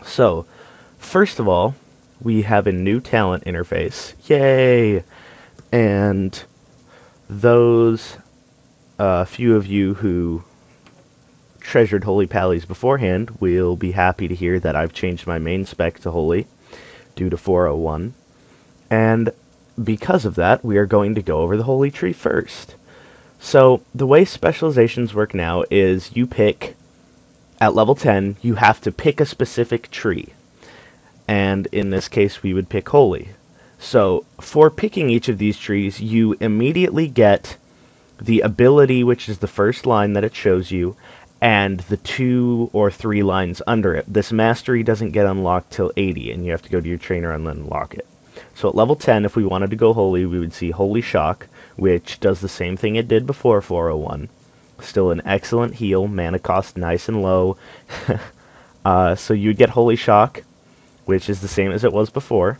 So, first of all, we have a new talent interface. Yay! And those few of you who treasured Holy Pallies beforehand will be happy to hear that I've changed my main spec to Holy due to 401. And because of that, we are going to go over the Holy Tree first. So, the way specializations work now is you pick, at level 10, you have to pick a specific tree. And in this case, we would pick Holy. So, for picking each of these trees, you immediately get the ability, which is the first line that it shows you, and the 2 or 3 lines under it. This mastery doesn't get unlocked till 80, and you have to go to your trainer and unlock it. So at level 10, if we wanted to go Holy, we would see Holy Shock, which does the same thing it did before 401. Still an excellent heal, mana cost nice and low. So you would get Holy Shock, which is the same as it was before.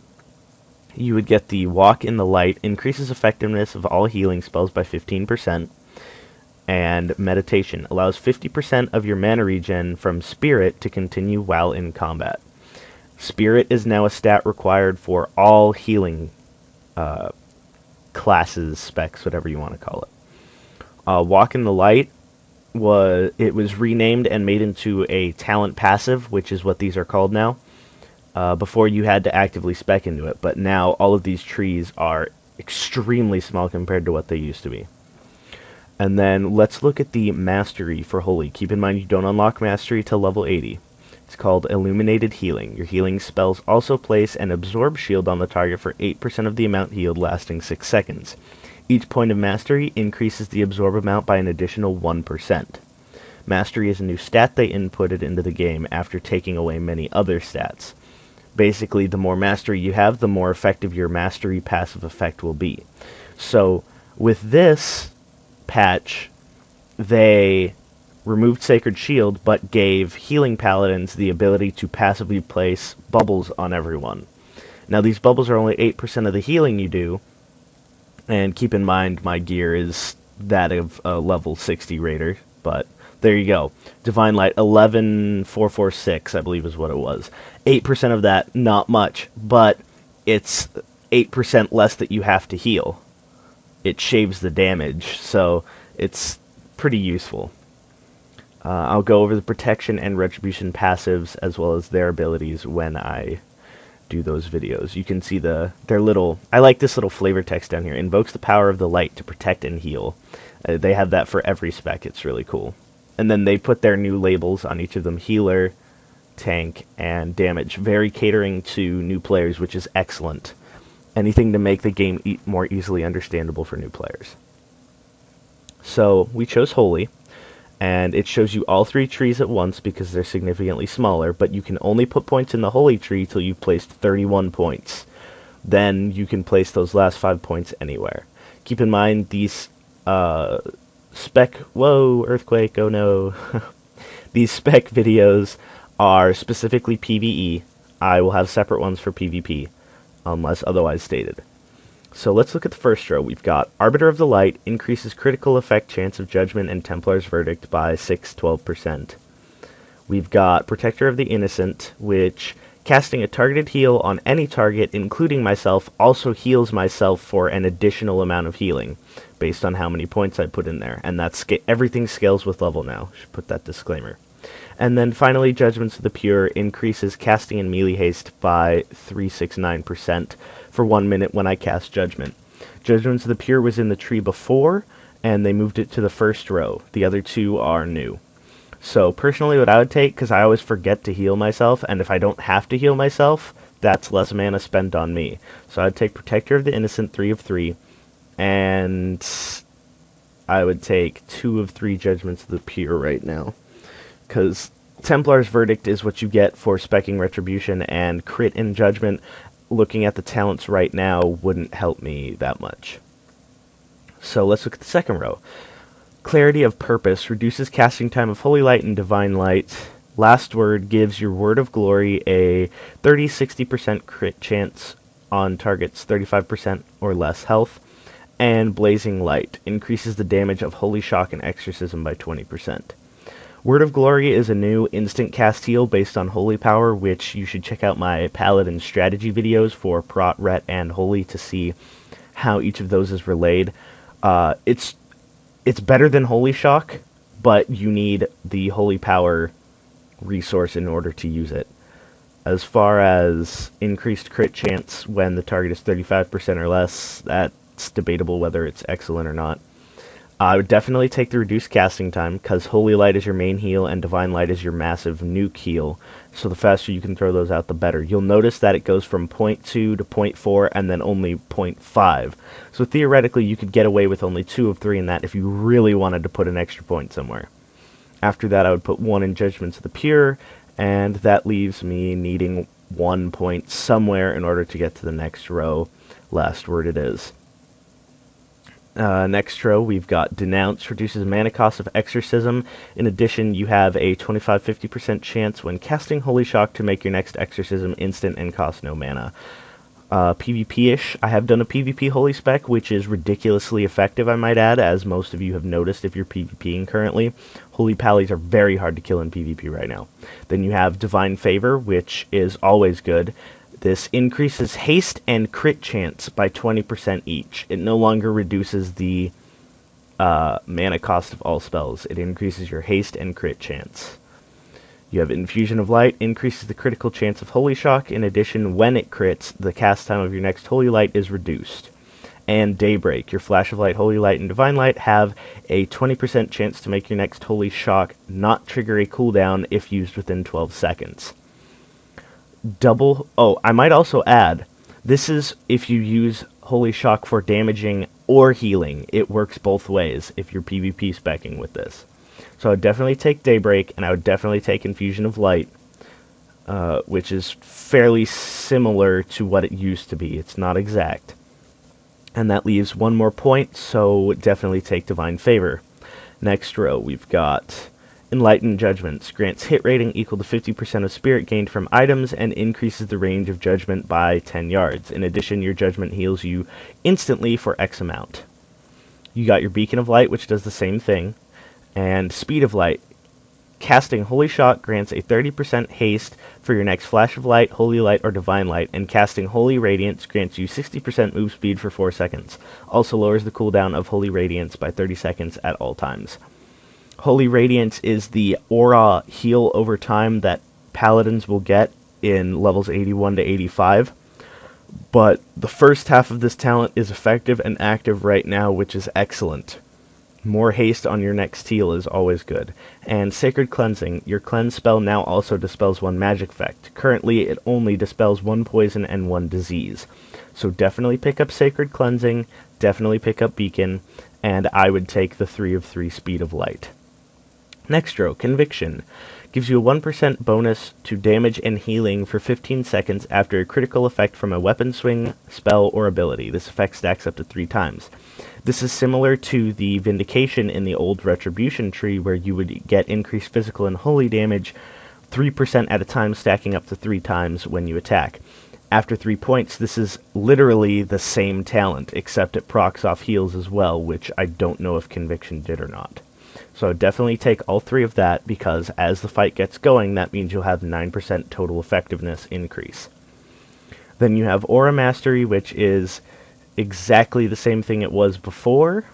You would get the Walk in the Light, increases effectiveness of all healing spells by 15%. And Meditation allows 50% of your mana regen from Spirit to continue while in combat. Spirit is now a stat required for all healing classes, specs, whatever you want to call it. Walk in the Light was renamed and made into a talent passive, which is what these are called now. Before you had to actively spec into it, but now all of these trees are extremely small compared to what they used to be. And then let's look at the Mastery for Holy. Keep in mind you don't unlock Mastery till level 80. It's called Illuminated Healing. Your healing spells also place an Absorb Shield on the target for 8% of the amount healed, lasting 6 seconds. Each point of Mastery increases the Absorb amount by an additional 1%. Mastery is a new stat they inputted into the game after taking away many other stats. Basically, the more Mastery you have, the more effective your Mastery passive effect will be. So, with this patch, they removed Sacred Shield, but gave Healing Paladins the ability to passively place bubbles on everyone. Now, these bubbles are only 8% of the healing you do, and keep in mind my gear is that of a level 60 raider, but there you go. Divine Light, 11,446, I believe is what it was. 8% of that, not much, but it's 8% less that you have to heal. It shaves the damage, so it's pretty useful. I'll go over the Protection and Retribution passives as well as their abilities when I do those videos. You can see their little... I like this little flavor text down here. Invokes the power of the light to protect and heal. They have that for every spec. It's really cool. And then they put their new labels on each of them. Healer, Tank, and Damage. Very catering to new players, which is excellent. Anything to make the game more easily understandable for new players. So, we chose Holy, and it shows you all 3 trees at once because they're significantly smaller, but you can only put points in the Holy Tree till you've placed 31 points. Then you can place those last 5 points anywhere. Keep in mind, these spec... Whoa, earthquake, oh no. These spec videos are specifically PvE. I will have separate ones for PvP, unless otherwise stated. So let's look at the first row. We've got Arbiter of the Light, increases critical effect chance of Judgment and Templar's Verdict by 6-12%. We've got Protector of the Innocent, which, casting a targeted heal on any target, including myself, also heals myself for an additional amount of healing, based on how many points I put in there. And that's everything scales with level now. Should put that disclaimer. And then finally, Judgments of the Pure increases casting and melee haste by 369% for 1 minute when I cast Judgment. Judgments of the Pure was in the tree before, and they moved it to the first row. The other 2 are new. So personally, what I would take, because I always forget to heal myself, and if I don't have to heal myself, that's less mana spent on me. So I'd take Protector of the Innocent, 3 of 3, and I would take 2 of 3 Judgments of the Pure right now. Because Templar's Verdict is what you get for Spec'ing Retribution, and Crit and Judgment, looking at the talents right now, wouldn't help me that much. So let's look at the second row. Clarity of Purpose reduces casting time of Holy Light and Divine Light. Last Word gives your Word of Glory a 30-60% crit chance on targets 35% or less health. And Blazing Light increases the damage of Holy Shock and Exorcism by 20%. Word of Glory is a new instant cast heal based on Holy Power, which you should check out my Paladin strategy videos for Prot, Ret, and Holy to see how each of those is relayed. It's better than Holy Shock, but you need the Holy Power resource in order to use it. As far as increased crit chance when the target is 35% or less, that's debatable whether it's excellent or not. I would definitely take the reduced casting time, because Holy Light is your main heal and Divine Light is your massive nuke heal, so the faster you can throw those out, the better. You'll notice that it goes from 0.2 to 0.4 and then only 0.5. So theoretically, you could get away with only 2 of 3 in that if you really wanted to put an extra point somewhere. After that, I would put 1 in Judgments of the Pure, and that leaves me needing 1 point somewhere in order to get to the next row. Last word it is. Next row, we've got Denounce, reduces mana cost of Exorcism. In addition, you have a 25-50% chance when casting Holy Shock to make your next Exorcism instant and cost no mana. PvP-ish, I have done a PvP Holy Spec, which is ridiculously effective, I might add, as most of you have noticed if you're PvPing currently. Holy Pallies are very hard to kill in PvP right now. Then you have Divine Favor, which is always good. This increases haste and crit chance by 20% each. It no longer reduces the mana cost of all spells. It increases your haste and crit chance. You have Infusion of Light, increases the critical chance of Holy Shock. In addition, when it crits, the cast time of your next Holy Light is reduced. And Daybreak, your Flash of Light, Holy Light, and Divine Light have a 20% chance to make your next Holy Shock not trigger a cooldown if used within 12 seconds. I might also add, this is if you use Holy Shock for damaging or healing. It works both ways if you're PvP spec'ing with this. So I would definitely take Daybreak, and I would definitely take Infusion of Light, which is fairly similar to what it used to be. It's not exact. And that leaves 1 more point, so definitely take Divine Favor. Next row, we've got Enlightened Judgments, grants hit rating equal to 50% of spirit gained from items and increases the range of judgment by 10 yards. In addition, your judgment heals you instantly for X amount. You got your Beacon of Light, which does the same thing, and Speed of Light. Casting Holy Shock grants a 30% haste for your next Flash of Light, Holy Light, or Divine Light, and casting Holy Radiance grants you 60% move speed for 4 seconds. Also lowers the cooldown of Holy Radiance by 30 seconds at all times. Holy Radiance is the aura heal over time that Paladins will get in levels 81 to 85. But the first half of this talent is effective and active right now, which is excellent. More haste on your next heal is always good. And Sacred Cleansing, your cleanse spell now also dispels 1 magic effect. Currently, it only dispels 1 poison and 1 disease. So definitely pick up Sacred Cleansing, definitely pick up Beacon, and I would take the 3 of 3 Speed of Light. Next row, Conviction. Gives you a 1% bonus to damage and healing for 15 seconds after a critical effect from a weapon swing, spell, or ability. This effect stacks up to 3 times. This is similar to the Vindication in the old Retribution tree, where you would get increased physical and holy damage 3% at a time, stacking up to 3 times when you attack. After 3 points, this is literally the same talent, except it procs off heals as well, which I don't know if Conviction did or not. So definitely take all 3 of that, because as the fight gets going, that means you'll have 9% total effectiveness increase. Then you have Aura Mastery, which is exactly the same thing it was before,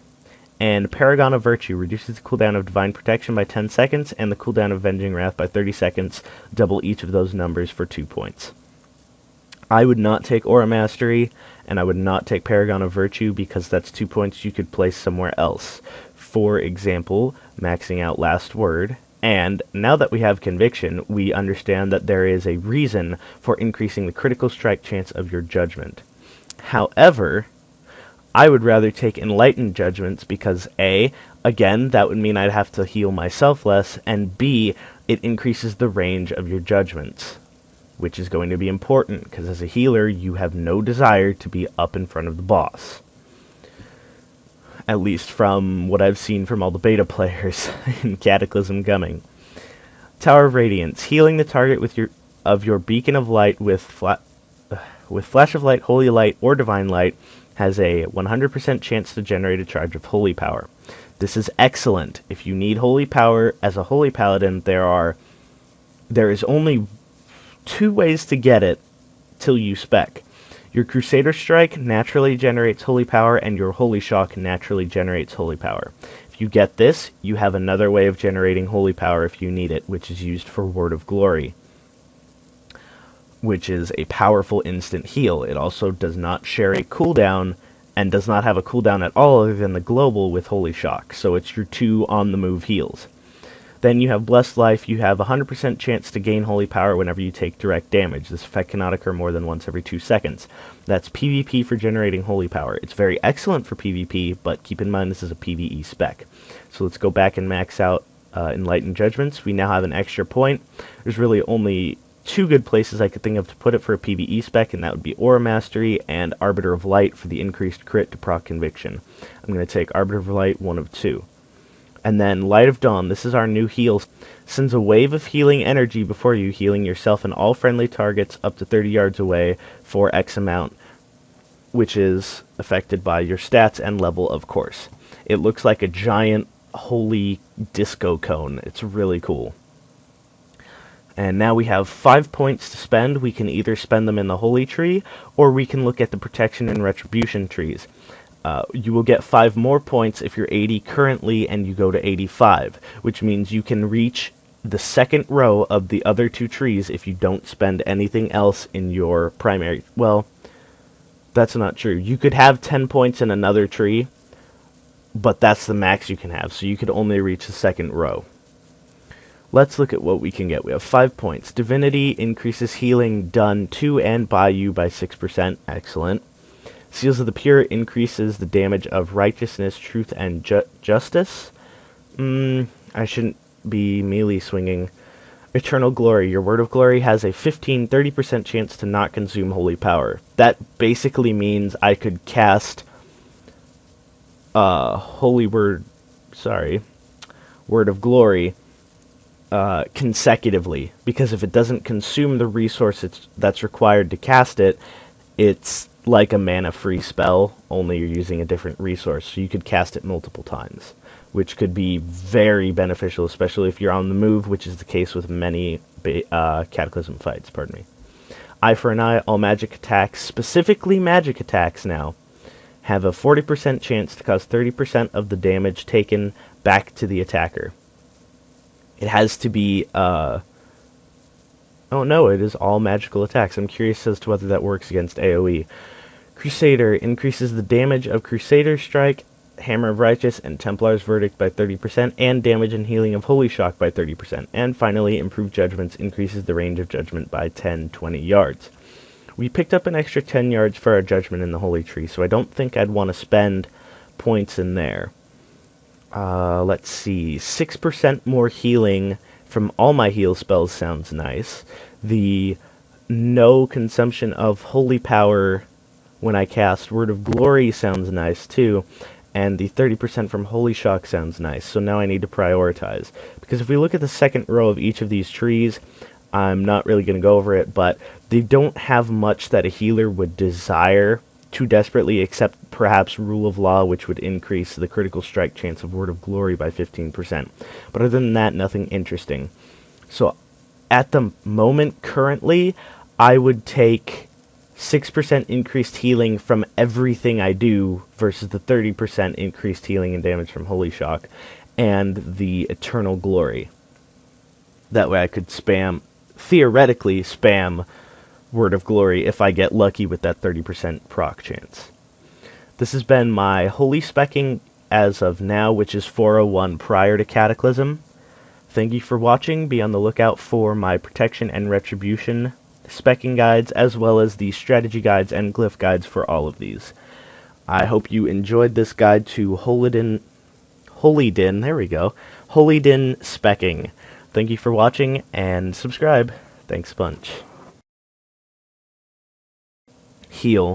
and Paragon of Virtue reduces the cooldown of Divine Protection by 10 seconds, and the cooldown of Avenging Wrath by 30 seconds, double each of those numbers for 2 points. I would not take Aura Mastery, and I would not take Paragon of Virtue, because that's 2 points you could place somewhere else. For example, maxing out Last Word, and now that we have Conviction, we understand that there is a reason for increasing the critical strike chance of your judgment. However, I would rather take Enlightened Judgments because A, again, that would mean I'd have to heal myself less, and B, it increases the range of your judgments, which is going to be important, because as a healer, you have no desire to be up in front of the boss. At least from what I've seen from all the beta players in Cataclysm coming. Tower of Radiance, healing the target with your Beacon of Light with Flash of Light, Holy Light, or Divine Light has a 100% chance to generate a charge of Holy Power. This is excellent. If you need holy power as a Holy Paladin, there is only 2 ways to get it till you spec. Your Crusader Strike naturally generates holy power, and your Holy Shock naturally generates holy power. If you get this, you have another way of generating holy power if you need it, which is used for Word of Glory, which is a powerful instant heal. It also does not share a cooldown, and does not have a cooldown at all other than the global with Holy Shock, so it's your 2 on-the-move heals. Then you have Blessed Life. You have a 100% chance to gain holy power whenever you take direct damage. This effect cannot occur more than once every 2 seconds. That's PvP for generating holy power. It's very excellent for PvP, but keep in mind this is a PvE spec. So let's go back and max out Enlightened Judgments. We now have an extra point. There's really only 2 good places I could think of to put it for a PvE spec, and that would be Aura Mastery and Arbiter of Light for the increased crit to proc Conviction. I'm going to take Arbiter of Light, 1 of 2. And then Light of Dawn, this is our new heal. Sends a wave of healing energy before you, healing yourself and all friendly targets up to 30 yards away for X amount, which is affected by your stats and level, of course. It looks like a giant holy disco cone. It's really cool. And now we have 5 points to spend. We can either spend them in the Holy Tree, or we can look at the Protection and Retribution trees. You will get 5 more points if you're 80 currently and you go to 85, which means you can reach the second row of the other 2 trees if you don't spend anything else in your primary. Well, that's not true. You could have 10 points in another tree, but that's the max you can have, so you could only reach the second row. Let's look at what we can get. We have 5 points. Divinity increases healing done to and by you by 6%. Excellent. Seals of the Pure increases the damage of righteousness, truth, and justice. I shouldn't be melee swinging. Eternal Glory. Your Word of Glory has a 30% chance to not consume holy power. That basically means I could cast Word of Glory consecutively, because if it doesn't consume the resource that's required to cast it, it's like a mana-free spell, only you're using a different resource, so you could cast it multiple times, which could be very beneficial, especially if you're on the move, which is the case with many Cataclysm fights, pardon me. Eye for an Eye, all magic attacks, specifically magic attacks now, have a 40% chance to cause 30% of the damage taken back to the attacker. It has to be, oh no, it is all magical attacks. I'm curious as to whether that works against AoE. Crusader increases the damage of Crusader Strike, Hammer of Righteous, and Templar's Verdict by 30%, and damage and healing of Holy Shock by 30%. And finally, Improved Judgments increases the range of judgment by 10-20 yards. We picked up an extra 10 yards for our judgment in the Holy Tree, so I don't think I'd want to spend points in there. Let's see, 6% more healing from all my heal spells sounds nice. The no consumption of holy power when I cast Word of Glory sounds nice too, and the 30% from Holy Shock sounds nice. So now I need to prioritize, because if we look at the second row of each of these trees, I'm not really going to go over it, but they don't have much that a healer would desire too desperately, except perhaps Rule of Law, which would increase the critical strike chance of Word of Glory by 15%. But other than that, nothing interesting. So at the moment, currently, I would take 6% increased healing from everything I do versus the 30% increased healing and damage from Holy Shock and the Eternal Glory. That way I could theoretically spam Word of Glory if I get lucky with that 30% proc chance. This has been my Holy Spec'ing as of now, which is 401 prior to Cataclysm. Thank you for watching. Be on the lookout for my Protection and Retribution Spec'ing guides, as well as the strategy guides and glyph guides for all of these. I hope you enjoyed this guide to Holydin Spec'ing. Thank you for watching, and subscribe. Thanks a bunch. Heal.